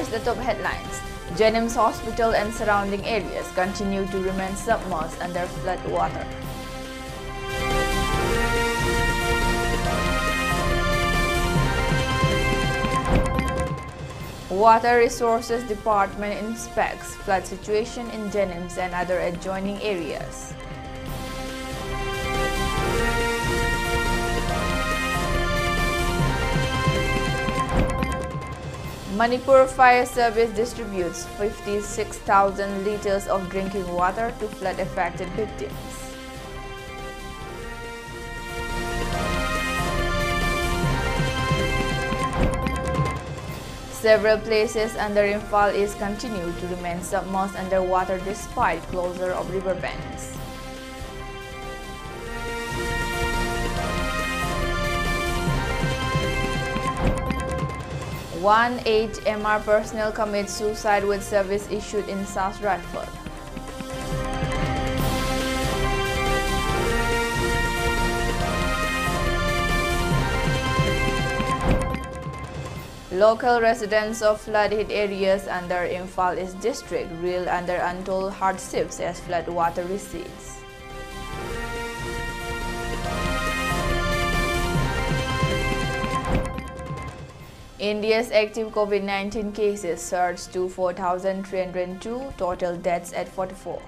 First, the top headlines. JNIMS hospital and surrounding areas continue to remain submerged under flood water. Water Resources Department inspects flood situation in JNIMS and other adjoining areas. Manipur Fire Service distributes 56,000 liters of drinking water to flood-affected victims. Several places under Imphal East continue to remain submerged underwater despite closure of riverbanks. One HMR personnel commits suicide with service issued in South Radford. Local residents of flood-hit areas under Imphal East District reel under untold hardships as flood water recedes. India's active COVID-19 cases surged to 4,302, total deaths at 44.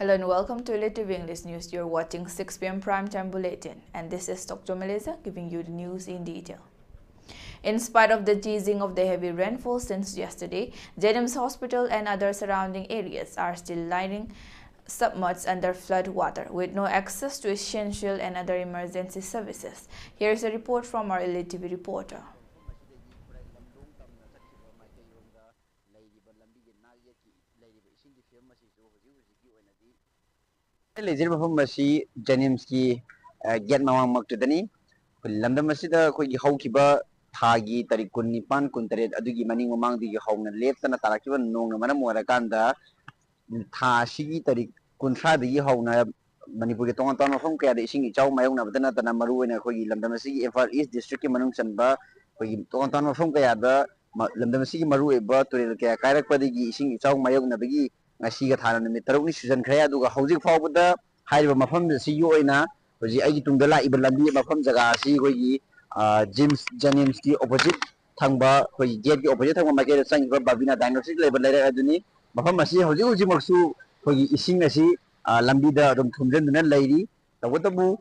Hello and welcome to ELITETV English News. You're watching 6 p.m. Primetime Bulletin, and this is Dr. Aleza giving you the news in detail. In spite of the easing of the heavy rainfall since yesterday, JNIMS Hospital and other surrounding areas are still lying submerged under flood water with no access to essential and other emergency services. Here is a report from our ELITETV reporter. JNIMS ki get mawang magtudani lamdam masida ko gi hawkiba thagi tarik kun nipan kun taret adugi maning mamang digi hawna leptana tarakiba nong mana mora kanda tha sigi tarik kun thra digi hawna Manipur ke tongan tongan phong kaya de ising ichaw mayong na badana tana maru na ko gi lamdam masigi Imphal East District ki manung sanba ko gi tongan tongan phong kaya da lamdam masigi maru eba turel kaya kairak padigi ising ichaw mayong na bagi ngasi ga thana numit taruk ni sujan khaya aduga hawjik fawbada hairiba mafam si yoina hoji ai tungda la iba lambi mafam jaga si hoji JNIMS ki opposite thangba hoji gate ki opposite thangba maike changba babina diagnostic level lere aduni mafam asi hoji maksu hoji ising asi lambi da rum thumjen duna leiri tawatabu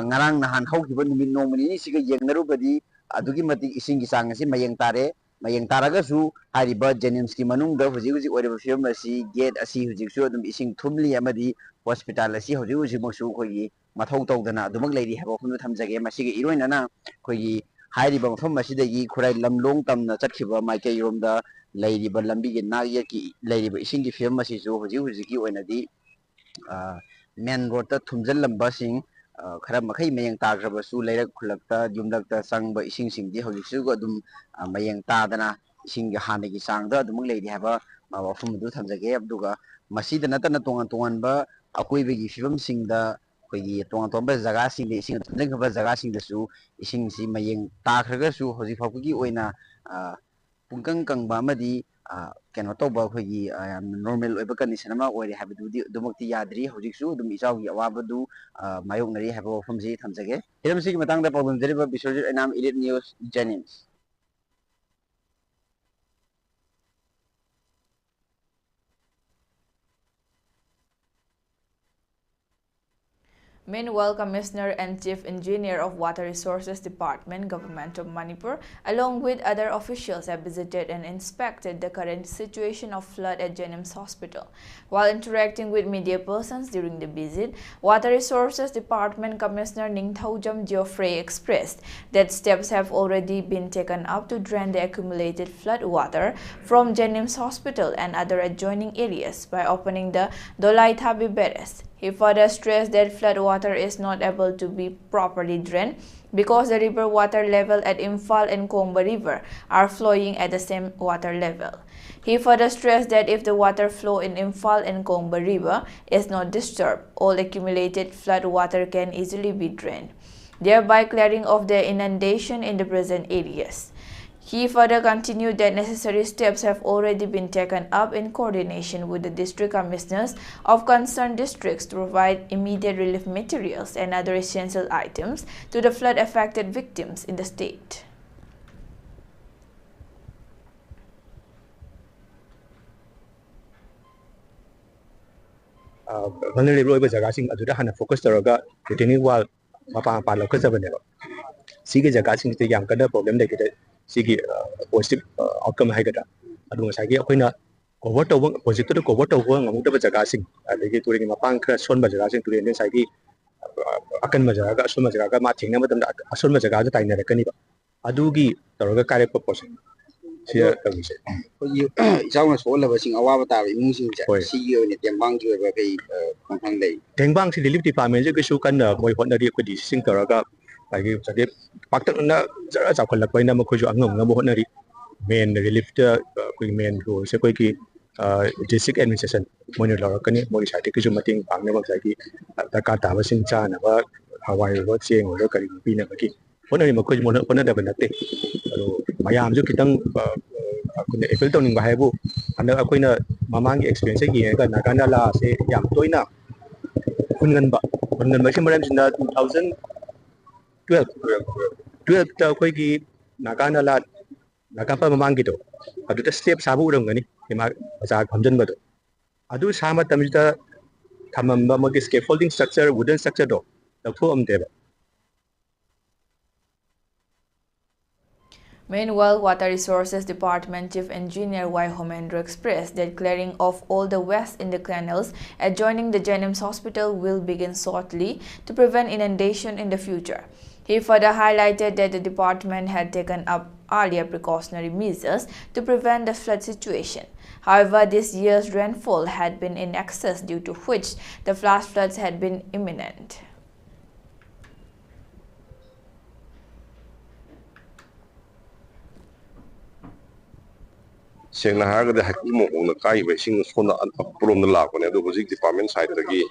ngarang nahan hawkiba numit nomani siga yengnaru badi adugi mati ising ki chang asi mayeng tare mayeng taragasu hairiba JNIMS ki manung da hoji oiba film asi gate asi hoji su adum ising thumli amadi hospital asi hoji maksu khogi mathau tawdana adumak leiri habo khunu thamjage masigi iroinana khogi hairiba mafam masidagi khurai lamlong tamna chatkhiba maike yomda leiriba lambi ge nagiya ki leiriba ising ki film asi su hoji ki oinadi main road ta thumjal lamba sing khara makhai mayeng tagraba su leirak khulakta jumlakta sangba ising singdi hoji su adum mayeng tadana ising ge hanagi sangda adumak leiri haba mafam du thamjage abduga masida natana tongan ba akoi begi film singda khogi tonga jaga sing de sing thengba jaga sing da su ising si mayeng ta khraga su hoji fakugi oina pungkang kangba amadi keno toba khogi normal oiba condition ama oire habadu di dumukti yadri hoji su dum isawgi awabadu mayok nari habo famji thamjage hiram sigi matangda pawdum jeriba bisojit enam elite news JNIMS. Meanwhile, Commissioner and Chief Engineer of Water Resources Department, Government of Manipur, along with other officials have visited and inspected the current situation of flood at JNIMS Hospital. While interacting with media persons during the visit, Water Resources Department Commissioner Ningthaujam Geoffrey expressed that steps have already been taken up to drain the accumulated flood water from JNIMS Hospital and other adjoining areas by opening the ELITETV barrage. He further stressed that flood water is not able to be properly drained because the river water level at Imphal and Kongba River are flowing at the same water level. He further stressed that if the water flow in Imphal and Kongba River is not disturbed, all accumulated flood water can easily be drained, thereby clearing off the inundation in the present areas. He further continued that necessary steps have already been taken up in coordination with the district commissioners of concerned districts to provide immediate relief materials and other essential items to the flood-affected victims in the state. Vulnerable jagasing aduda hana focus taraga retaining wall mapa palo kazabane ba sige jagasing te yam kada problem de kide sige positive outcome hai kada adu sagi akoina cover tawang project to cover tawang amu da jagasing adegi turing mapang khra son ba jagasing turing den sagi akan ma jaga son ma jaga ma thingna madam da son ma jaga ta ina rakani ba adugi taraga kare purpose sia tawise Isang sola basing awa bata imung sing CEO ni tiambang ju ba kai khang dei tengbang si relief department je su kan moi hot na ri ko di sing taraga agi sage paktak na jara cha khol lakpai na ma khoju angam ngam hot na ri main relief ta ko main ro se ko ki district administration moi la kan ni moi sa te ki ju mating pang ne ba sa ki ta ka ta ba sing cha na ba hawai ro cheng ro ka ri pi na ba ki hot na ri ma khoju mo hot na da ba na te mayam ju kitang kun appeal tawning ba haibu ana akoina mamang experience gi ga naganda la se yam toina kungan ba si maram sinda 2012 ta koi gi naganda la nagapa mamang gi to adu ta step sabu ram gani hima baza khamjan ba to adu sama tamita thamam ba magi scaffolding structure wooden structure do takho am de ba. Meanwhile, Water Resources Department Chief Engineer Y. Homendra expressed that clearing of all the waste in the canals adjoining the JNIMS Hospital will begin shortly to prevent inundation in the future. He further highlighted that the department had taken up earlier precautionary measures to prevent the flood situation. However, this year's rainfall had been in excess, due to which the flash floods had been imminent. Seng na haga de hakki mo na kai ba sing sona problem na la ko ne do bojik department side ta gi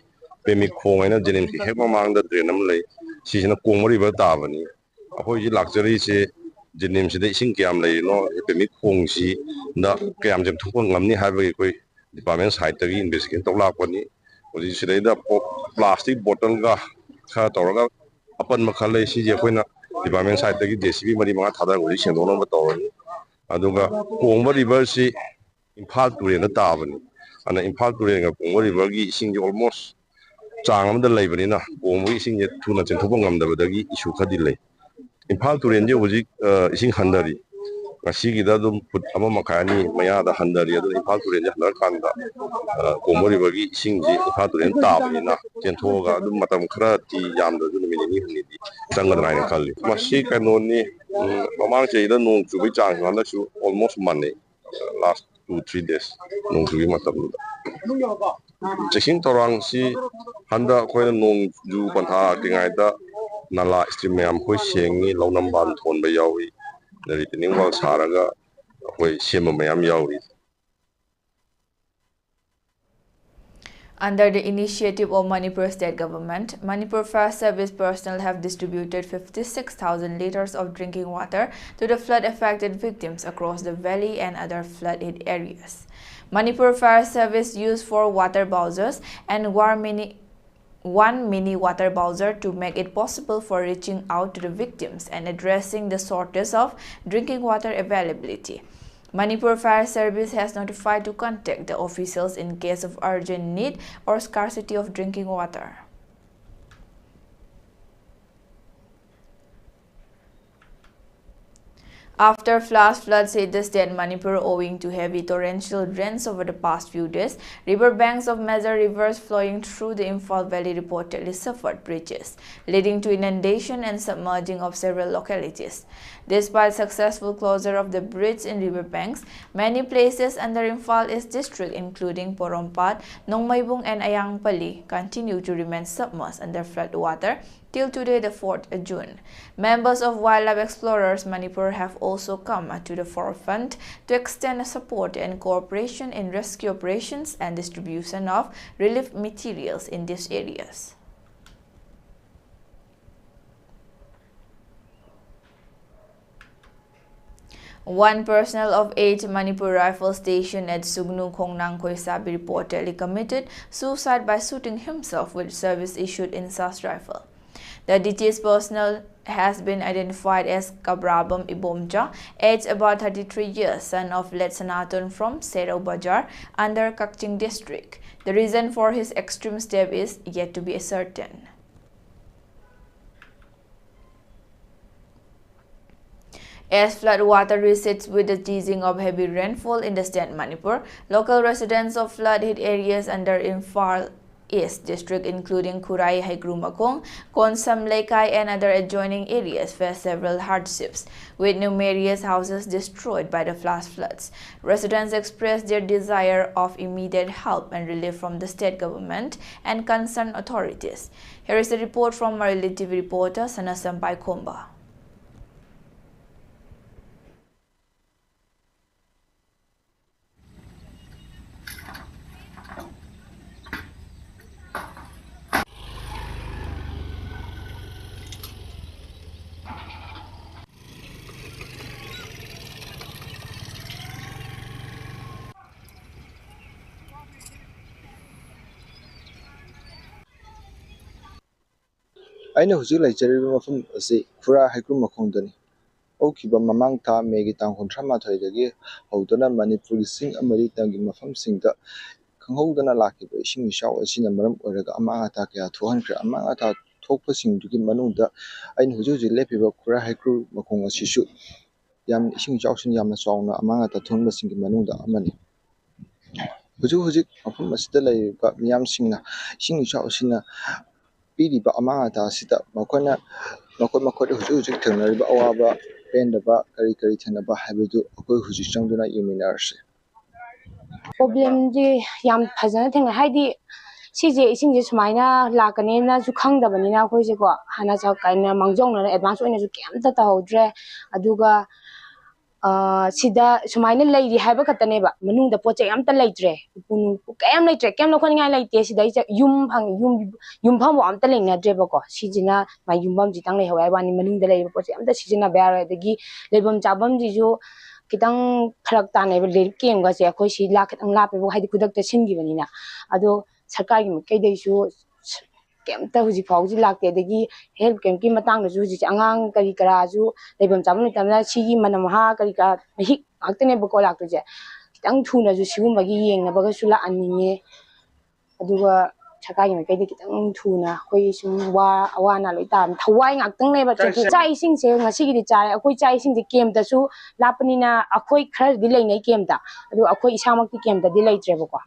pemi khong ai na jenim ki hek ma mang da drenam le si na kong mari ba ta ba ni ahoi ji luxury se jenim se de sing kyam le no pemi khong si na kyam jem thu ko ngam ni ha ba koi department side ta gi investigate to la ko ni oji se da plastic bottle ga kha to ga apan ma khale si je koi na department side ta gi JCB mari ma thada oji seng do no ba to ni aduga Kongba River si Imphal Turen na tabani ana Imphal Turen ga Kongba River gi ising ji almost chang am da leibani na Kongba ising je thuna chen thobang ngam da badagi issue khadi lei Imphal Turen je hoji ising handari ngasi gi da dum put ama makani maya da handari adu Imphal Turen je handar kan da Kongba River gi ising ji Imphal Turen tabani na chen thoga dum matam khara ti yam da du mini ni hni di chang da nai khali masi kanoni mamang che da nong chu bi chang na chu almost money last 2-3 days nong chu bi matam da checking torang si handa khoi nong ju ban ha ki ngai da nala stream am khoi sengi lonam ban thon ba yawi nari tining wal saraga khoi sema mayam yawi. Under the initiative of Manipur State Government, Manipur Fire Service personnel have distributed 56,000 liters of drinking water to the flood-affected victims across the valley and other flooded areas. Manipur Fire Service used 4 water bowsers and 1 mini water bowser to make it possible for reaching out to the victims and addressing the shortage of drinking water availability. Manipur Fire Service has notified to contact the officials in case of urgent need or scarcity of drinking water. After flash floods hit the state Manipur owing to heavy torrential rains over the past few days, river banks of major rivers flowing through the Imphal Valley reportedly suffered breaches, leading to inundation and submerging of several localities. Despite successful closure of the bridge in river banks, many places under Imphal East district including Porompat, Nongmaibung and Ayangpali continue to remain submerged under flood water till today, the 4th of June. Members of Wildlife Explorers Manipur have also come to the forefront to extend support and cooperation in rescue operations and distribution of relief materials in these areas. One personnel of 8 Manipur Rifle Station at Sugnu Khongnang Khoisabi reportedly committed suicide by shooting himself with service-issued Insas rifle. The deceased personnel has been identified as Kabrabam Ibomja, aged about 33 years, son of Let Sanatun from Serau Bajar under Kakching district. The reason for his extreme step is yet to be ascertained. As flood water recedes with the ceasing of heavy rainfall in the state Manipur, local residents of flood-hit areas under Imphal East district including Kurai Haigrumakong, Konsam Lekai and other adjoining areas face several hardships, with numerous houses destroyed by the flash floods. Residents expressed their desire of immediate help and relief from the state government and concerned authorities. Here is a report from our ELITETV reporter Sanasampai Komba. ꯑꯩꯅ ꯍꯧꯖꯤꯛ ꯂꯩꯖꯔꯤꯕ ꯃꯐꯝ ꯑꯁꯤ ꯈꯨꯔꯥ ꯍꯩꯀ꯭ꯔꯨ ꯃꯈꯣꯡꯗꯅꯤ꯫ ꯍꯧꯈꯤꯕ ꯃꯃꯥꯡ ꯊꯥ ꯃꯦꯒꯤ ꯇꯥꯡ 38ꯗꯒꯤ ꯍꯧꯗꯨꯅ ꯃꯅꯤꯄꯨꯔꯒꯤ ꯆꯤꯡ ꯑꯃꯗꯤ ꯇꯝꯒꯤ ꯃꯐꯝꯁꯤꯡꯗ ꯈꯪꯍꯧꯗꯅ ꯂꯥꯛꯈꯤꯕ ꯏꯁꯤꯡ ꯏꯆꯥꯎ ꯑꯁꯤꯅ ꯃꯔꯝ ꯑꯣꯏꯔꯒ ꯑꯃꯥꯡ ꯑꯇꯥ ꯀꯌꯥ ꯊꯣꯛꯍꯟꯈ꯭ꯔꯦ꯫ ꯑꯃꯥꯡ ꯑꯇꯥ ꯊꯣꯛꯄꯁꯤꯡꯗꯨꯒꯤ ꯃꯅꯨꯡꯗ ꯑꯩꯅ ꯍꯧꯖꯤꯛ ꯂꯦꯞꯄꯤꯕ ꯈꯨꯔꯥ ꯍꯩꯀ꯭ꯔꯨ ꯃꯈꯣꯡ ꯑꯁꯤꯁꯨ ꯌꯥꯝꯅ ꯏꯁꯤꯡ ꯏꯆꯥꯎꯁꯤꯡ ꯌꯥꯝꯅ ꯆꯥꯎꯅ ꯑꯃꯥꯡ ꯑꯇꯥ ꯊꯣꯛꯍꯟꯕꯁꯤꯡꯒꯤ ꯃꯅꯨꯡꯗ ꯑꯃꯅꯤ꯫ ꯍꯧꯖꯤꯛ ꯃꯐꯝ ꯑꯁꯤꯗ ꯂꯩꯔꯤꯕ ꯃꯤꯌꯥꯝꯁꯤꯡꯅ ꯏꯁꯤꯡ ꯏꯆꯥꯎ ꯑꯁꯤꯅ ꯄꯤꯔꯤꯕ ꯑꯃꯥꯡ ꯑꯇꯥ ꯑꯁꯤꯗ ꯃꯈꯣꯏꯗ ꯍꯧꯖꯤꯛ ꯊꯦꯡꯅꯔꯤꯕ ꯑꯋꯥꯕ ꯄꯦꯟꯗꯕ ꯀꯔꯤ ꯊꯦꯡꯅꯕ ꯍꯥꯏꯕꯗꯨ ꯑꯩꯈꯣꯏ ꯍꯧꯖꯤꯛ ꯆꯪꯗꯨꯅ ꯌꯦꯡꯃꯤꯟꯅꯔꯁꯤ꯫ ꯄ꯭ꯔꯣꯕ꯭ꯂꯦꯝꯗꯤ ꯌꯥꯝ ꯐꯖꯅ ꯊꯦꯡꯅꯩ, ꯍꯥꯏꯗꯤ ꯁꯤꯁꯦ ꯏꯁꯤꯡꯁꯦ ꯁꯨꯃꯥꯏꯅ ꯂꯥꯛꯀꯅꯤꯅꯁꯨ ꯈꯪꯗꯕꯅꯤꯅ ꯑꯩꯈꯣꯏꯁꯦꯀꯣ ꯍꯥꯟꯅ ꯃꯥꯡꯖꯧꯅꯅ ꯑꯦꯗꯚꯥꯟꯁ ꯑꯣꯏꯅꯁꯨ ꯀꯩꯝꯇ ꯇꯧꯍꯧꯗ꯭ꯔꯦ꯫ ꯑꯗꯨꯒ ꯁꯤꯗ ꯁꯨꯃꯥꯏꯅ ꯂꯩꯔꯤ ꯍꯥꯏꯕ ꯈꯛꯇꯅꯦꯕ, ꯃꯅꯨꯡꯗ ꯄꯣꯠ ꯆꯩ ꯑꯝꯇ ꯂꯩꯇ꯭ꯔꯦ, ꯀꯩꯝ ꯂꯧꯈꯠꯅꯤꯡꯉꯥꯏ ꯂꯩꯇꯦ꯫ ꯁꯤꯗꯩꯁꯦ ꯌꯨꯝꯐꯝ ꯑꯝꯇ ꯂꯩꯅꯗ꯭ꯔꯦꯕꯀꯣ, ꯁꯤꯁꯤꯅ ꯃꯥꯏ ꯌꯨꯝꯐꯝꯁꯤꯇꯪ ꯂꯩꯍꯧꯋꯦ ꯍꯥꯏꯕ ꯋꯥꯅꯤ, ꯃꯅꯨꯡꯗ ꯂꯩꯔꯤꯕ ꯄꯣꯠ ꯆꯩ ꯑꯝꯇ ꯁꯤꯖꯤꯟꯅꯕ ꯌꯥꯔꯣꯏ꯫ ꯑꯗꯒꯤ ꯂꯩꯐꯝ ꯆꯥꯐꯝꯁꯤꯁꯨ ꯈꯤꯇꯪ ꯐꯔꯛ ꯇꯥꯅꯩꯕ, ꯂꯤꯔꯤꯛ ꯀꯦꯝꯒꯁꯦ ꯑꯩꯈꯣꯏ ꯁꯤ ꯈꯤꯇꯪ ꯂꯥꯞꯄꯦꯕ, ꯍꯥꯏꯗꯤ ꯈꯨꯗꯛꯇ ꯁꯤꯟꯈꯤꯕꯅꯤꯅ꯫ ꯑꯗꯣ ꯁꯔꯀꯥꯔꯒꯤ ꯃꯥꯏꯀꯩꯗꯩꯁꯨ ꯀꯩꯝꯇ ꯍꯧꯖꯤꯛ ꯐꯥꯎꯕꯁꯤ ꯂꯥꯛꯇꯦ꯫ ꯑꯗꯒꯤ ꯍꯦꯜꯊ ꯀꯦꯝꯞꯀꯤ ꯃꯇꯥꯡꯗꯁꯨ ꯍꯧꯖꯤꯛꯁꯦ ꯑꯉꯥꯡ ꯀꯔꯥꯁꯨ ꯂꯩꯐꯝ ꯆꯥꯐꯝ ꯂꯩꯇꯕꯅꯤꯅ ꯁꯤꯒꯤ ꯃꯅꯝ ꯃꯍꯥ ꯀꯔꯥ ꯃꯍꯤꯛ ꯉꯥꯛꯇꯅꯦꯕꯀꯣ ꯂꯥꯛꯇꯣꯏꯁꯦ꯫ ꯈꯤꯇꯪ ꯊꯨꯅꯁꯨ ꯁꯤꯒꯨꯝꯕꯒꯤ ꯌꯦꯡꯅꯕꯒꯁꯨ ꯂꯥꯛꯍꯟꯅꯤꯡꯉꯦ꯫ ꯑꯗꯨꯒ ꯁꯔꯀꯥꯔꯒꯤ ꯃꯥꯏꯀꯩꯗ ꯈꯤꯇꯪ ꯊꯨꯅ ꯑꯩꯈꯣꯏ ꯁꯨꯝ ꯑꯋꯥ ꯑꯅꯥ ꯂꯣꯏ ꯇꯥꯕꯅꯤ, ꯊꯋꯥꯏ ꯉꯥꯛꯇꯪꯅꯦꯕ꯫ ꯆꯥꯛ ꯏꯁꯤꯡꯁꯦ ꯉꯁꯤꯒꯤꯗꯤ ꯆꯥꯔꯦ꯫ ꯑꯩꯈꯣꯏ ꯆꯥꯛ ꯏꯁꯤꯡꯁꯦ ꯀꯦꯝꯞꯇꯁꯨ ꯂꯥꯞꯄꯅꯤꯅ ꯑꯩꯈꯣꯏ ꯈꯔꯗꯤ ꯂꯩꯅꯩ ꯀꯦꯝꯞꯇ, ꯑꯗꯣ ꯑꯩꯈꯣꯏ ꯏꯁꯥꯃꯛꯀꯤ ꯀꯦꯝꯞꯇꯗꯤ ꯂꯩꯇ꯭ꯔꯦꯕꯀꯣ꯫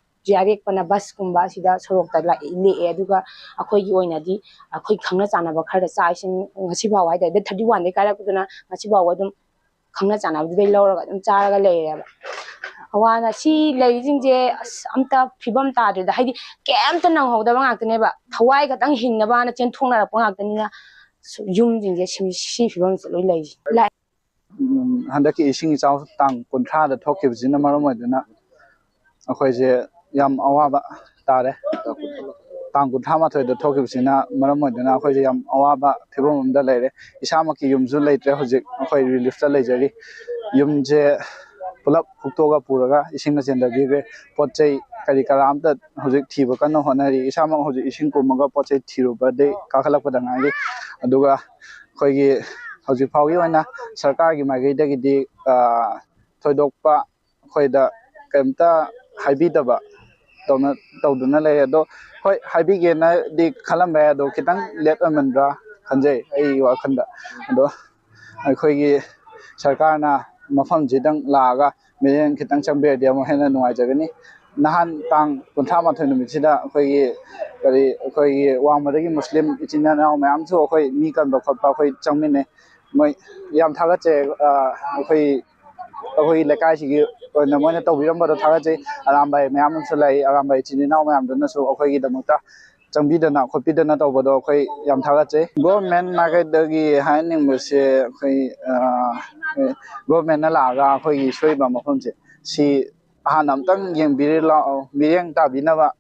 ꯑꯔꯦꯛꯄꯅ ꯕꯁꯀꯨꯝꯕ ꯑꯁꯤꯗ ꯁꯣꯔꯣꯛꯇ ꯂꯦꯛꯑꯦ꯫ ꯑꯗꯨꯒ ꯑꯩꯈꯣꯏꯒꯤ ꯑꯣꯏꯅꯗꯤ ꯑꯩꯈꯣꯏ ꯈꯪꯅ ꯆꯥꯟꯅꯕ ꯈꯔꯗ ꯆꯥꯛ ꯏꯁꯤꯡ ꯉꯁꯤ ꯐꯥꯎꯕ ꯍꯥꯏꯇꯥꯔꯦ, ꯗꯦꯠ 31ꯗꯒꯤ ꯀꯥꯏꯔꯛꯄꯗꯨꯅ ꯉꯁꯤ ꯐꯥꯎꯕ ꯑꯗꯨꯝ ꯈꯪꯅ ꯆꯥꯟꯅꯕꯗꯨꯗꯩ ꯂꯧꯔꯒ ꯑꯗꯨꯝ ꯆꯥꯔꯒ ꯂꯩꯔꯦꯕ꯫ ꯑꯋꯥꯅ ꯁꯤ ꯂꯩꯔꯤꯁꯤꯡꯁꯦ ꯑꯁ ꯑꯝꯇ ꯐꯤꯕꯝ ꯇꯥꯗ꯭ꯔꯦꯗ, ꯍꯥꯏꯗꯤ ꯀꯩꯝꯇ ꯅꯪꯍꯧꯗꯕ ꯉꯥꯛꯇꯅꯦꯕ, ꯊꯋꯥꯏ ꯈꯛꯇꯪ ꯍꯤꯡꯅꯕꯅ ꯆꯦꯟꯊꯣꯛꯅꯔꯛꯄ ꯉꯥꯛꯇꯅꯤꯅ ꯌꯨꯝꯁꯤꯡꯁꯦ ꯁꯤ ꯐꯤꯕꯝꯁꯦ ꯂꯣꯏ ꯂꯩꯔꯤ꯫ ꯍꯟꯗꯛꯀꯤ ꯏꯁꯤꯡ ꯏꯆꯥꯎ ꯇꯥꯡ 30ꯗ ꯊꯣꯛꯈꯤꯕꯁꯤꯅ ꯃꯔꯝ ꯑꯣꯏꯗꯨꯅ ꯑꯩꯈꯣꯏꯁꯦ ꯌꯥꯝ ꯑꯋꯥꯕ ꯇꯥꯔꯦ꯫ ꯇꯥꯡ 31ꯗ ꯊꯣꯛꯈꯤꯕꯁꯤꯅ ꯃꯔꯝ ꯑꯣꯏꯗꯨꯅ ꯑꯩꯈꯣꯏꯁꯦ ꯌꯥꯝ ꯑꯋꯥꯕ ꯐꯤꯕꯝ ꯑꯃꯗ ꯂꯩꯔꯦ꯫ ꯏꯁꯥꯃꯛꯀꯤ ꯌꯨꯝꯁꯨ ꯂꯩꯇ꯭ꯔꯦ, ꯍꯧꯖꯤꯛ ꯑꯩꯈꯣꯏ ꯔꯤꯂꯤꯐꯇ ꯂꯩꯖꯔꯤ꯫ ꯌꯨꯝꯁꯦ ꯄꯨꯂꯞ ꯍꯨꯠꯇꯣꯛꯑꯒ ꯄꯨꯔꯒ ꯏꯁꯤꯡꯅ ꯆꯦꯟꯊꯕꯤꯈ꯭ꯔꯦ꯫ ꯄꯣꯠ ꯆꯩ ꯀꯔꯥ ꯑꯝꯇ ꯍꯧꯖꯤꯛ ꯊꯤꯕ ꯀꯟꯅ ꯍꯣꯠꯅꯔꯤ꯫ ꯏꯁꯥꯃꯛ ꯍꯧꯖꯤꯛ ꯏꯁꯤꯡ ꯀꯨꯝꯃꯒ ꯄꯣꯠ ꯆꯩ ꯊꯤꯔꯨꯕꯗꯩ ꯀꯥꯈꯠꯂꯛꯄꯗ ꯉꯥꯏꯔꯤ꯫ ꯑꯗꯨꯒ ꯑꯩꯈꯣꯏꯒꯤ ꯍꯧꯖꯤꯛ ꯐꯥꯎꯒꯤ ꯑꯣꯏꯅ ꯁꯔꯀꯥꯔꯒꯤ ꯃꯥꯏꯀꯩꯗꯒꯤꯗꯤ ꯊꯣꯏꯗꯣꯛꯄ ꯑꯩꯈꯣꯏꯗ ꯀꯩꯝꯇ ꯍꯥꯏꯕꯤꯗꯕ ꯇꯧꯗꯨꯅ ꯂꯩꯔꯦ꯫ ꯑꯗꯣ ꯍꯣꯏ ꯍꯥꯏꯕꯤꯒꯦꯅꯗꯤ ꯈꯜꯂꯝꯕ ꯌꯥꯏ, ꯑꯗꯣ ꯈꯤꯇꯪ ꯂꯦꯠ ꯑꯣꯏꯃꯟꯕ꯭ꯔꯥ ꯈꯟꯖꯩ ꯑꯩꯒꯤ ꯋꯥꯈꯜꯗ꯫ ꯑꯗꯣ ꯑꯩꯈꯣꯏꯒꯤ sarkarna mafam jidang laga miren kitang chambe dia mo hena nuai jagani nahan tang kuntra ma thoi numisida khoi kari wangmadagi muslim ichina na mayam chu khoi mi kan ba khotpa khoi changmine moi yam thaga che khoi lekai sigi na moina tawbiram ba thaga che arambai mayam chu lai arambai ichini na mayam dana su khoi gi damata changbidana khopidana tawbodo khoi yam thaga che government market dagi haining muse khoi government na laga khoi soi ba mafam che si hanam tang yeng biri la mireng ta binaba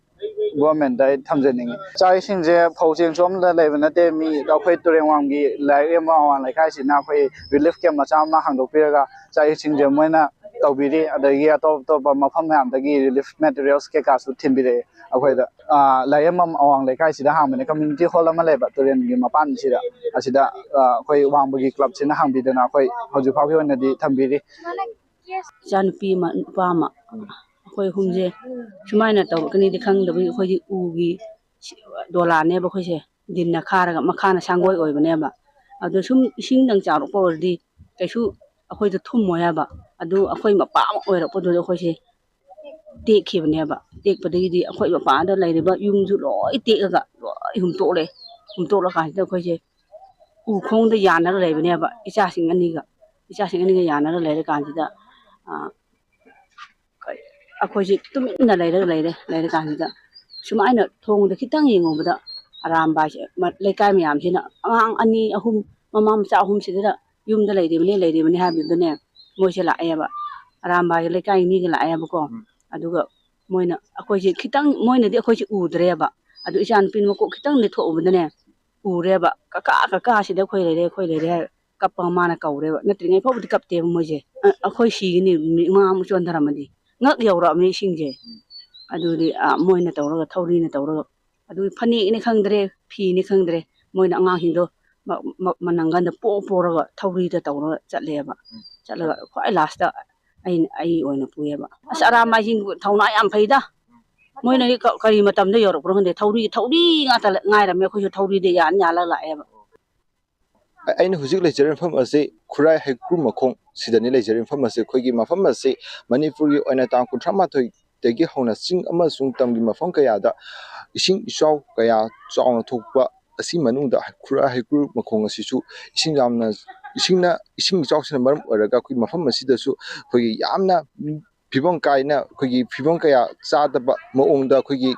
government dai thamjaning chai sing je phojeng som la lebana te mi da khoi tureng wang gi lai em wan lai khai sina khoi relief camp ma cham na hang do piraga chai sing je moina tawbiri adagi atop top mafam ham dagi relief materials ke ka su thimbire akhoi da lai em awang lai khai sida hang mane community hall ama leba turen gi mapan sida asida khoi wang bagi club sina hang bidana khoi hoju phawi ona di thambiri Janpi ma pama khoi humje sumaina taw kani de khang da bi khoi ugi dola ne ba khoi se din na khara ga makhana sangoi oi bane ba adu sum ising dang charu por di kaisu akhoi da thum moya ba adu akhoi ma pa ma oi ra po do khoi se tek khi bane ba tek pa di akhoi ba pa da lai ba yung ju loi tek ga loi hum to la ka da khoi se u khong da yana lai bane ba icha sing ani ga yana lai kan ji da akhoi ji tuminna lai kan ji da sumaina thong da khitang yengobada aramba lekai myam sina angang ani ahum mamam cha ahum sidira yumda leide bane habidane moise la ayaba aramba lekai ni ga la ayaba ko aduga moina akhoi ji khitang moina di akhoi ji udreba adu ichan pin mo ko khitang ne tho ubadane ureba kaka sida khoi leide kappa mana kaureba natringai phobdi kapte moje akhoi sigini ma mu chondaramadi ngak yawra mi singje aduri moina tawraga thawri na tawraga adu phani ni khangdre phi ni khangdre moina anga hindo manangan da poraga thawri da tawra chatleba chatlaga khoi last da ai oina puyeba asara ma jing thawna yam phaida moina ni kari matam da yorok rohande thawri ngata ngaira me khoi thawri de yan yala laeba aina hujik lecture fam ase khurai haikru makhong sidani lecture fam ase khoigi mafam ase manipuri oina tang kunthama thoi tegi hona sing ama sung tamgi mafam kaya da ising isau kaya chauna thokpa asi manung da khurai haikru makhong asisu ising yamna ising chausina maram oraga khoi mafam asida su khoigi yamna phibong kaina khoigi phibong kaya chadaba maongda khoigi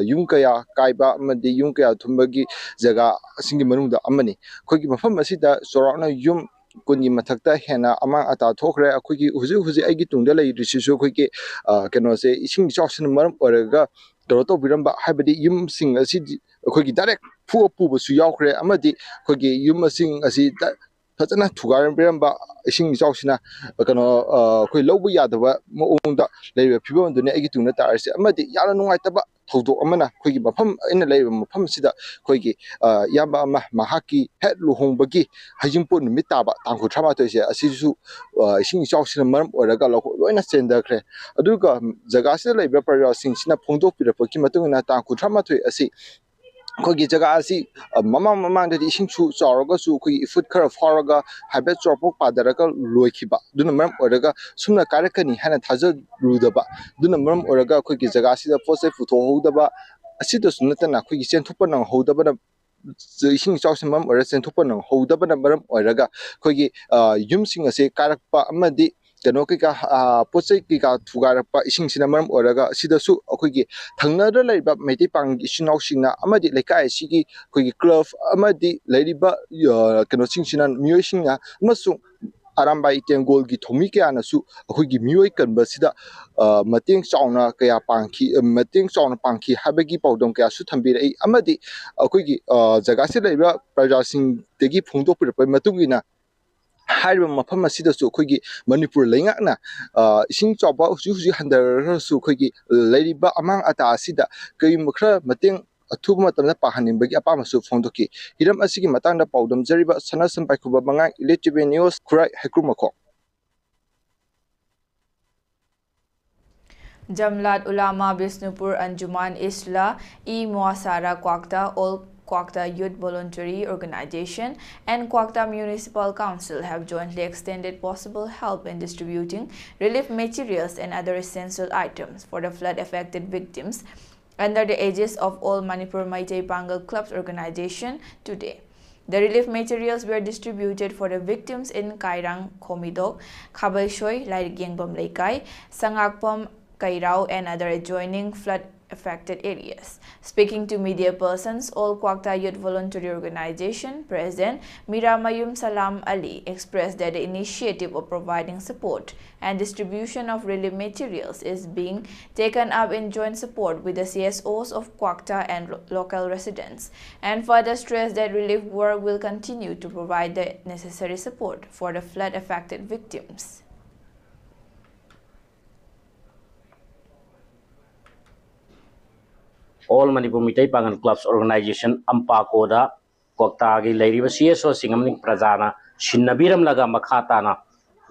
yung kaya kaiba amadi yung kaya thumbagi jaga singi manungda amani khoigi mafam asida sorana yum kungi mathakta hena amang ata thokre akhoi huji aigi tungda lai risisu khoigi keno se ising chausina maram oraga to biramba habadi yum sing asi khoigi direct pu su yaukre amadi khoigi yum sing asi fazana thugaram biramba ising chausina kano khoi lobu yadaba maongda leiba phibon dune agi tungna tarse amadi yara nungaitaba thodo amana khoigi mafam ina leiba mafam sida khoigi yamba ama mahaki het luhongbagi hajingpo numit taba tangkhu thama toise asisu ising chausina maram oraga loina chendakhre aduga jaga sida leiba parya sing sina phongdok pirapaki matungna tangkhu thama thoi asi khogi jaga asi mama de ising chu chauraga su khoi food khara faraga habet chopok padaraga loikhiba duna maram oraga sumna karakani hana thaja rudaba duna maram oraga khogi jaga asi da pose putho hodaba asida sunata na khogi chenthukpa nang hodaba na ising chausin maram ora chenthukpa nang hodaba na maram oraga khogi yumsing ase karakpa amadi kano ka pochai ka thugarpa ising sina maram oraga sidasu akhoi thangna laiba meiti pang isinau singna amadi lekai sigi khoi club amadi lairiba kano singsina miyoi singna masu arambai tengol gi thomi kya na su akhoi gi miyoi kanba sida mateng chauna kaya pangki habagi paudong kya su thambira ai amadi akhoi gi jaga se laiba praja sing tegi phungdo pir matungina haiba mafam asidasu khoigi manipur leingakna ising choba huji handar su khoigi leiriba amang ata asida kai mkhra mateng athuba matamna pahaninbagi apamasu phongdoki hiram asigi matangda paudam jariba sanasam paikhuba mangai ELITETV news khurai haikrumakho Jamlat Ulama Bisnupur Anjuman Isla Muasara Kwakta All Quokta Youth Voluntary Organization and Quokta Municipal Council have jointly extended possible help in distributing relief materials and other essential items for the flood-affected victims under the aegis of All Manipur Maitai Pangal Clubs organization today. The relief materials were distributed for the victims in Kairang, Komidok, Khabaisoi, Lairigengbam Leikai, Sangakpam, Kairao, and other adjoining flood-affected areas. Speaking to media persons, All Quokta Youth Voluntary Organization President Miramayum Salam Ali expressed that the initiative of providing support and distribution of relief materials is being taken up in joint support with the CSOs of Quokta and local residents, and further stressed that relief work will continue to provide the necessary support for the flood-affected victims. All Manipur Mitai Pangan Clubs Organization Ampakoda Quokta gi leiriba CSO singamning prajana shinnabiram laga makhatana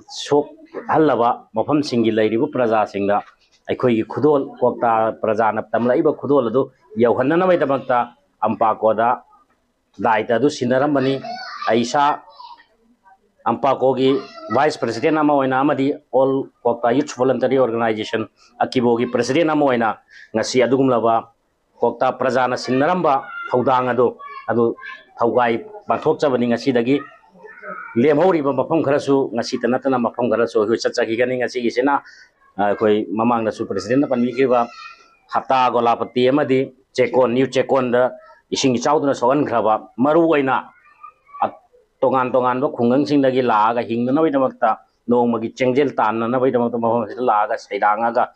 sok hallaba mafam singi leiriba praja singda aikoi gi khudol Quokta prajana tamlaiba khudol adu yauhanna mai damakta Ampakoda daita adu sinaramani aisa Ampako gi Vice President ama oina amadi All Quokta Youth Voluntary Organization akibo gi President ama oina ngasi adugumlaba Quokta Prajana Sinaramba, Taudang adu Taugai, Batok Chabaning Asidagi, Lemhori Mapam Karasu, Nasitanatana Mapam Karasu, who such a giganing as Isina, Mamang the Super President of Mikiva, Hata Golapati Amadi, check on new check on the Ishing Chowdna Soan Krava, Maruina, at Tongan Kungang Sindagi Laga, Hinganavita, no Magi Chengel Tan, Navita Laga, Sedangaga,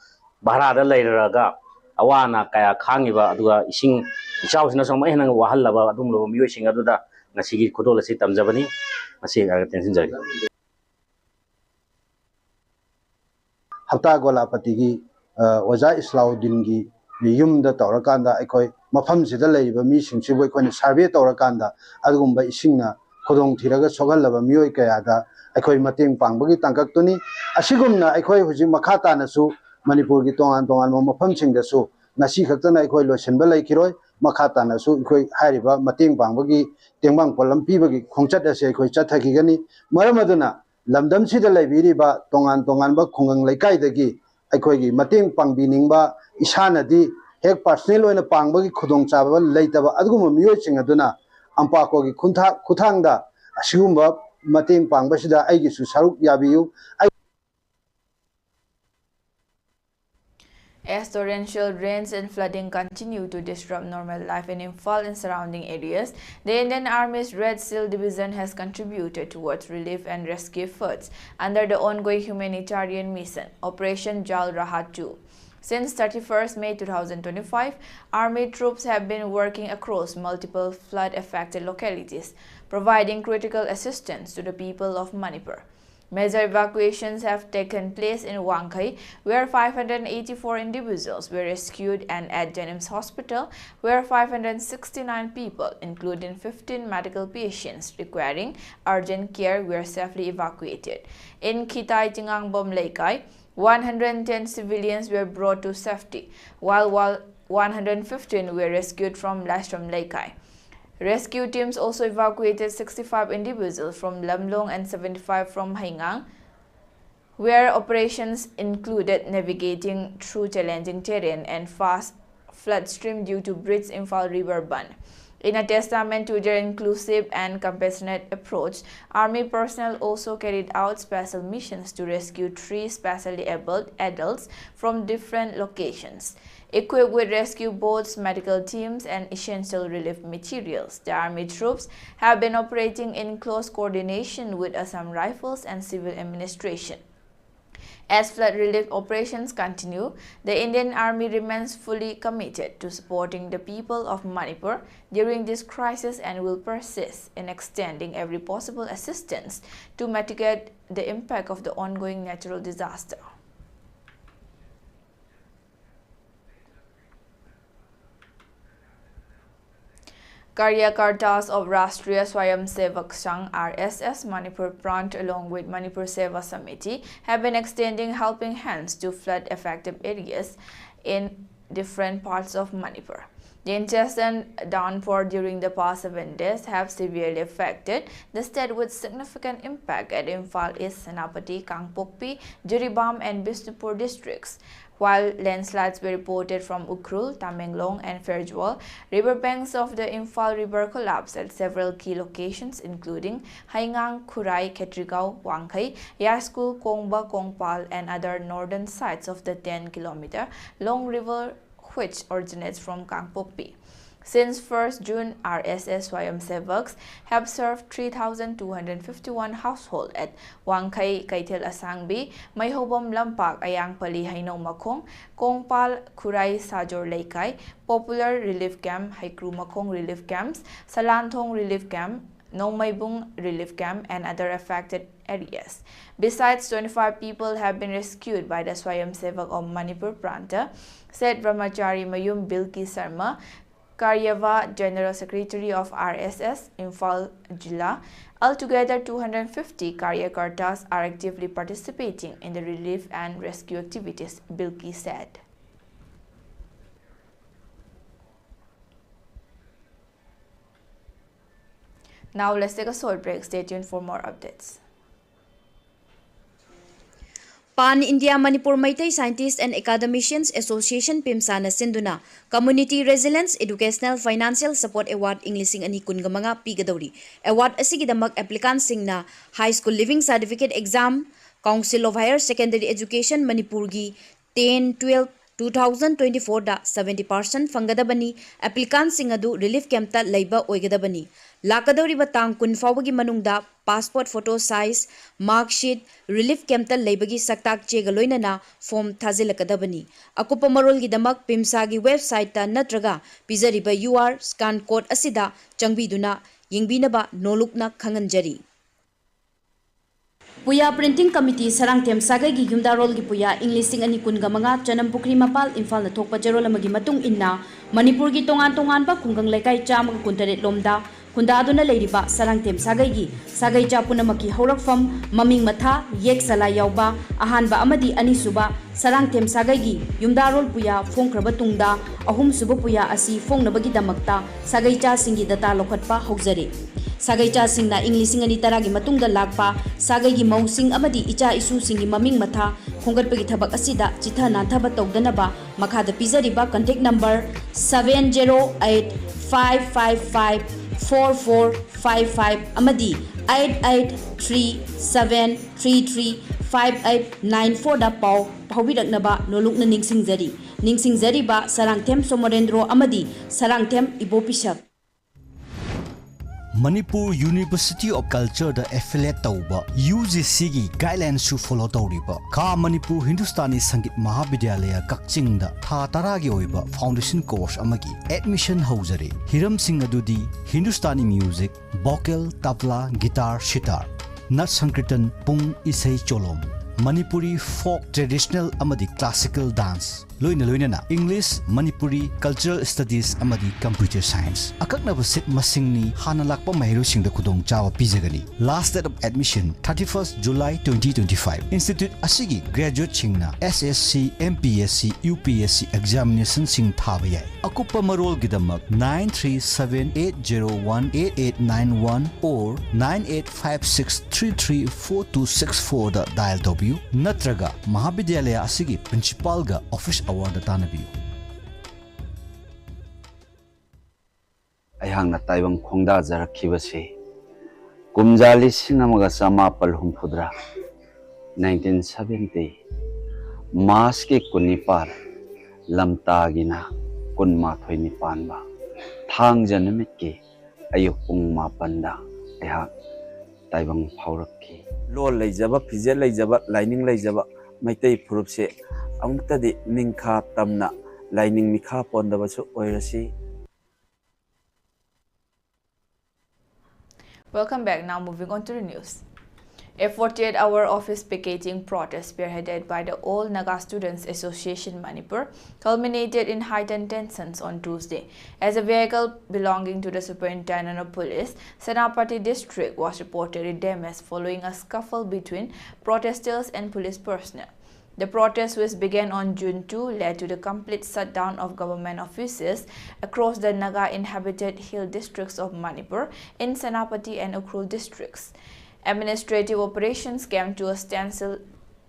Barada later. Awana kaya khangiba aduga ising ichausina songma henang wahallaba adumlo miyoising aduda ngasigi khudol asi tamjabani asi tension jari Hafta Golapati gi Oja Islauddin gi yumda tawrakanda aikoi mafam sida leiba mi singsi boi kone survey tawrakanda adugumba isingna khodong thiraga sogalaba miyoi kayada aikoi mateng pangbagi tangkaktuni asigumna aikoi huji makhata nasu Manipur gi tongan mafam singdasu nasi khaktana aikoi losenba laikiroi makhata nasu aikoi hairiba mateng pangbagi tengbang polampi bagi khongchat ase aikoi chathakigani maramaduna lamdam sida laibiriba tongan ba khungang laikai dagi aikoi gi mateng pangbiningba isanadi hek personal oina pangbagi khudong chaba leitaba aduguma miyoi singaduna Ampako gi khuthangda asigumba mateng pangbasida aigi su saruk yabiyu. As torrential rains and flooding continue to disrupt normal life in Imphal and surrounding areas, the Indian Army's Red Seal Division has contributed towards relief and rescue efforts under the ongoing humanitarian mission, Operation Jal Rahat 2. Since 31st May 2025, Army troops have been working across multiple flood-affected localities, providing critical assistance to the people of Manipur. Major evacuations have taken place in Wangkai, where 584 individuals were rescued, and at JNIMS Hospital, where 569 people, including 15 medical patients requiring urgent care, were safely evacuated. In Khitai Tingangbom Leikai, 110 civilians were brought to safety, while 115 were rescued from Lashram Leikai. Rescue teams also evacuated 65 individuals from Lamlong and 75 from Haingang, where operations included navigating through challenging terrain and fast flood stream due to Brits Imphal River Bund. In a testament to their inclusive and compassionate approach, Army personnel also carried out special missions to rescue 3 specially able adults from different locations. Equipped with rescue boats, medical teams, and essential relief materials, the Army troops have been operating in close coordination with Assam Rifles and civil administration. As flood relief operations continue, the Indian Army remains fully committed to supporting the people of Manipur during this crisis and will persist in extending every possible assistance to mitigate the impact of the ongoing natural disaster. Karyakartas of Rashtriya Swayamsevak Sangh RSS Manipur Prant along with Manipur Seva Samiti have been extending helping hands to flood-affected areas in different parts of Manipur. The incessant downpour during the past 7 days have severely affected the state with significant impact at Imphal East, Senapati, Kangpokpi, Jiribam and Bisnupur districts. While landslides were reported from Ukhrul, Tamenglong and Fairjewel, riverbanks of the Imphal River collapsed at several key locations including Haingang, Khurai, Khetrigao, Wangkhai, Yaskul, Kongba, Kongpal and other northern sides of the 10-kilometer long river which originates from Kangpokpi. Since 1st June, RSS Swayamsevaks have served 3,251 households at Wangkhai, Kaithel Asangbi, Maihobam Lampak, Ayangpali, Hainong Makong, Kongpal, Khurai, Sajor Laikai, Popular Relief Camp, Haikru Makong Relief Camps, Salanthong Relief Camp, Nongmaibung Relief Camp and other affected areas. Besides, 25 people have been rescued by the Swayamsevak of Manipur Pranta, said Brahmachari Mayum Bilki Sarma, Karyava, General Secretary of RSS, Imphal Jilla. Altogether, 250 Karyakartas are actively participating in the relief and rescue activities, Bilki said. Now let's take a short break. Stay tuned for more updates. Pan India Manipur Maitai Scientists and Academicians Association PIMSANA Sinduna Community Resilience Educational Financial Support Award English and Manipur Pigadori Award Asigidamak applicants Singna High School Living Certificate Exam Council of Higher Secondary Education Manipurgi 10-12 2024 da 70% Fangadabani applicants Singadu Relief Camp ta Labor Oigadabani Lakadori Batang Kun Fawagi Manungda passport photo size mark sheet relief camp ta leibagi saktak chegaloina na form thazilakadabani akupa marol gi damak pimsa gi website ta natraga pizariba UR scan code asida changbiduna yingbinaba nolukna khanganjari Puya Printing Committee Sarangthem Sagai gi Yumdarol gi Puya English ani kunga manga Chanam Pukri Mapal Imphal na thokpa jarol amagi matung inna Manipur gi tongan ba khungang lekai chama kuntaret lomda Kunda aduna leiriba Sarangthem Sagai gi Sagai chapuna maki haurakfam maming matha yek sala yauba ahanba amadi anisuba Sarangthem Sagai gi Yumdarol Puya phongkraba tungda ahum suba Puya asi phongnabagi damakta Sagai cha singi data lokhatpa haujare Sagai cha singna English ani taragi matungda lakpa Sagai gi mausing amadi icha isu singi maming matha khongatpagi thabak asida chitha nanthaba tawdanaba makhada pizariba contact number 708554455 amadi 8837335894 da pau phawiraknaba nolukna ningsingjari ba Sarangthem Somorendro amadi Sarangthem Ibopisak Manipur University of Culture the affiliate tauba UGC gi guidelines su follow tawriba Ka Manipur Hindustani Sangit Mahavidyalaya Kakching da tha taragi oiba foundation course amagi admission haujare hiram sing adudi Hindustani music vocal tabla guitar sitar nat sankirtan pung isai cholom Manipuri folk traditional amadi classical dance loina English Manipuri cultural studies amadi computer science akakna basit masingni hana lakpa mahiru singda khudong chawa pijagani last date of admission 31st July 2025 institute asigi graduate singna SSC MPSC UPSC examination sing thaba yai akupa marol gidamak 9378018891 or 9856334264 da dial w natraga Mahavidyalaya asigi principal ga office award tanabiyu ayhangna taibang khongda jarakhibase kumjali singamaga samapal humphudra 1970 mas ke kunipar lamtagina kunma thoinipan ba thang janamit ke ayuk pung mapanda ayha taibang phaurakki lol leijaba phije leijaba lining leijaba maitai phurupse amtadi ningkha tamna lining mikha pondabasu oirasi. Welcome back. Now moving on to the news. A 48-hour office picketing protest spearheaded by the All Naga Students Association Manipur culminated in heightened tensions on Tuesday as a vehicle belonging to the Superintendent of Police, Senapati district was reportedly damaged following a scuffle between protesters and police personnel. The protest, which began on June 2, led to the complete shutdown of government offices across the Naga-inhabited hill districts of Manipur in Senapati and Ukhrul districts. Administrative operations came to a standstill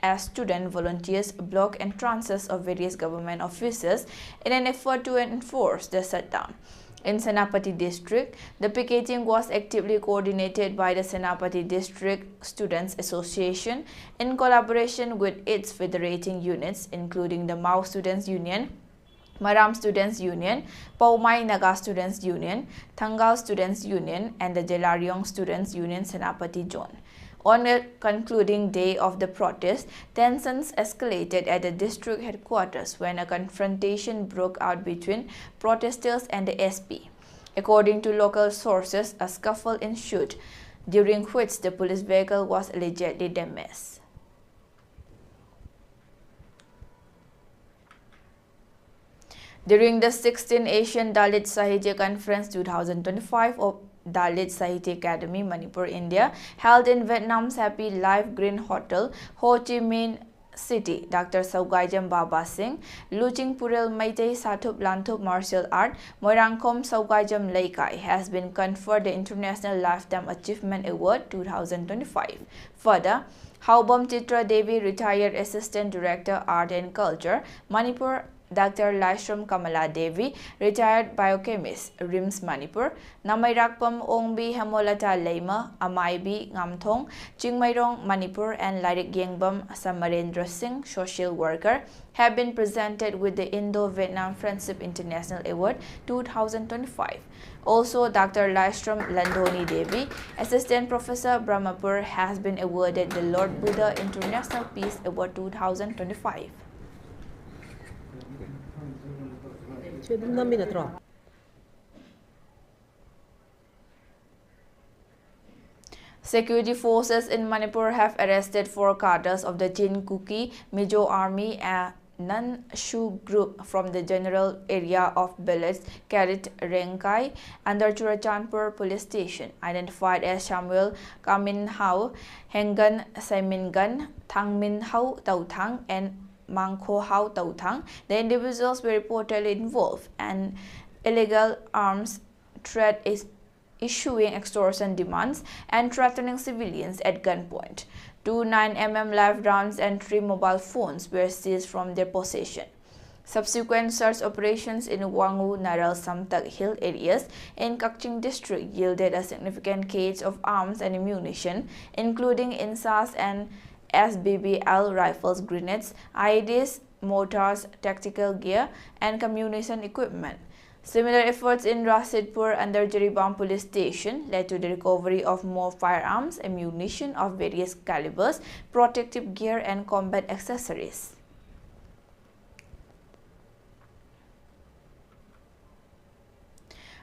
as student volunteers blocked entrances of various government offices in an effort to enforce the shutdown. In Senapati district, the picketing was actively coordinated by the Senapati District Students Association in collaboration with its federating units, including the Mao Students Union, Maram Students Union, Paumai Naga Students Union, Thangal Students Union, and the Jelariong Students Union Senapati Zone. On the concluding day of the protest, tensions escalated at the district headquarters when a confrontation broke out between protesters and the SP. According to local sources, a scuffle ensued, during which the police vehicle was allegedly damaged. During the 16th Asian Dalit Sahitya Conference 2025 of Dalit Sahitya Academy, Manipur, India, held in Vietnam's Happy Life Green Hotel, Ho Chi Minh City, Dr. Saugaijam Baba Singh, Luching Purel Meitei Sathup Lanthup Martial Art, Moirangkom Saugaijam Leikai has been conferred the International Lifetime Achievement Award 2025. Further, Haubam Chitra Devi, Retired Assistant Director, Art and Culture, Manipur, Dr. Laishram Kamala Devi, Retired Biochemist, RIMS Manipur, Namairakpam Ongbi Hamolata Leima, Amaibi Ngamthong, Chingmairong Manipur, and Larik Yengbam Samarendra Singh, Social Worker, have been presented with the Indo-Vietnam Friendship International Award 2025. Also, Dr. Laishram Landoni Devi, Assistant Professor, Brahmapur, has been awarded the Lord Buddha International Peace Award 2025. Security forces in Manipur have arrested 4 cadres of the Jin Kuki Mizo Army and Nan-Shu group from the general area of Belet Karit Rengkai under Churachandpur police station, identified as Samuel Kamin Hao, Hengan Saimingan, Thang Min Hao Tautang, and Mangko Hao Tautang. The individuals were reportedly involved in illegal arms trade, issuing extortion demands and threatening civilians at gunpoint. 2 9mm live rounds and 3 mobile phones were seized from their possession. Subsequent search operations in Wangu, Naral, Samtak Hill areas in Kakching district yielded a significant cache of arms and ammunition, including INSAS and SBBL rifles, grenades, IEDs, mortars, tactical gear, and communication equipment. Similar efforts in Rasidpur under Jeribam police station led to the recovery of more firearms, ammunition of various calibers, protective gear, and combat accessories.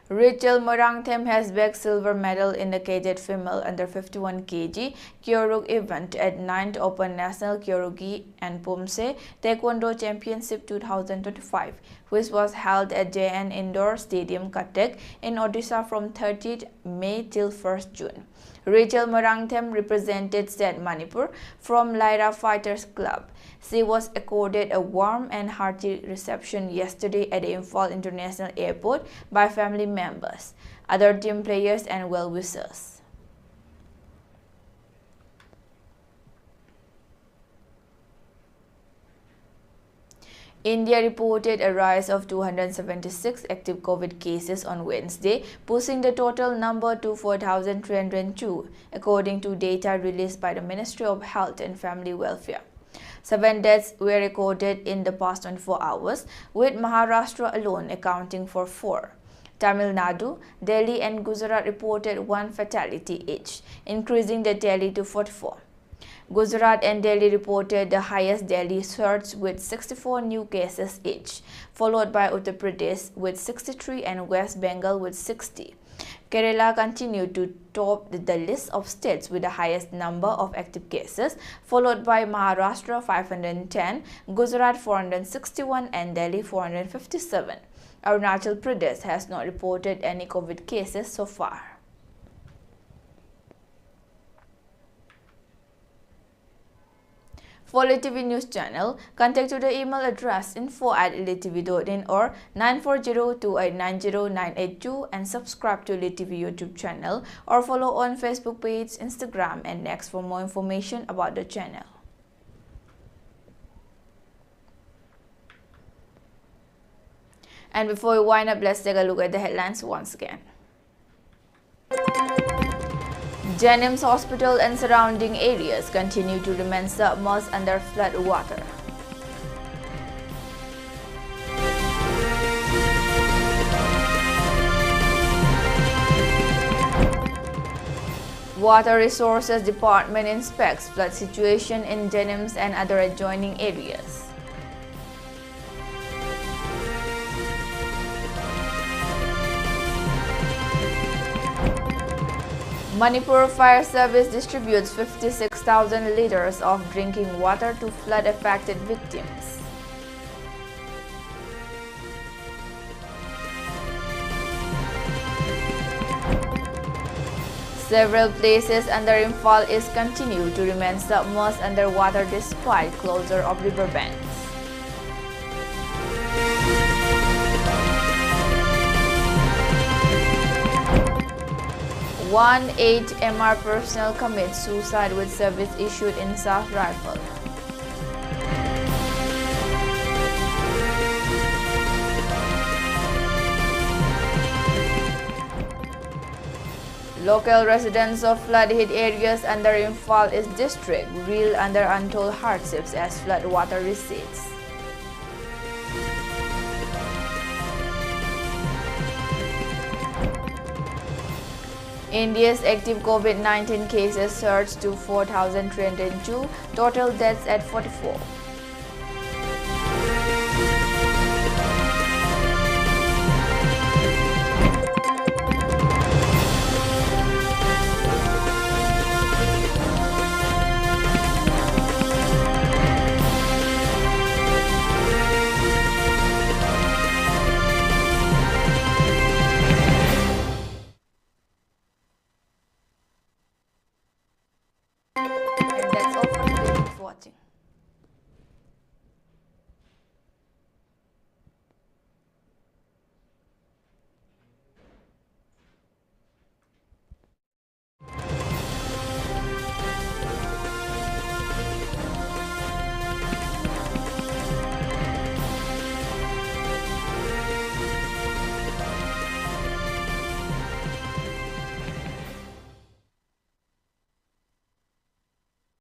Rachel Morangthem has bagged silver medal in the cadet female under 51 kg Kyorug event at 9th Open National Kyorugi and Pumse Taekwondo Championship 2025, which was held at JN Indoor Stadium, Cuttack in Odisha from 30th May till 1st June. Rachel Morangthem represented State Manipur from Lyra Fighters Club. She was accorded a warm and hearty reception yesterday at the Imphal International Airport by family members, other team players, and well-wishers. India reported a rise of 276 active COVID cases on Wednesday, pushing the total number to 4,302, according to data released by the Ministry of Health and Family Welfare. 7 deaths were recorded in the past 24 hours, with Maharashtra alone accounting for 4. Tamil Nadu, Delhi, and Gujarat reported 1 fatality each, increasing the tally to 44. Gujarat and Delhi reported the highest daily surge with 64 new cases each, followed by Uttar Pradesh with 63 and West Bengal with 60. Kerala continued to top the list of states with the highest number of active cases, followed by Maharashtra 510, Gujarat 461, and Delhi 457. Arunachal Pradesh has not reported any COVID cases so far. For ELITETV News Channel, contact to the email address info@elitetv.in or 9402890982 and subscribe to ELITETV YouTube channel or follow on Facebook page, Instagram and X for more information about the channel. And before we wind up, let's take a look at the headlines once again. JNIMS Hospital and surrounding areas continue to remain submerged under flood water. Water Resources Department inspects flood situation in JNIMS and other adjoining areas. Manipur Fire Service distributes 56,000 liters of drinking water to flood-affected victims. Several places under Imphal East continue to remain submerged underwater despite closure of riverbanks. One 8MR personnel commits suicide with service issued in South Rifle. Local residents of flood-hit areas under Imphal East District reel under untold hardships as flood water recedes. India's active COVID-19 cases surged to 4,302, total deaths at 44.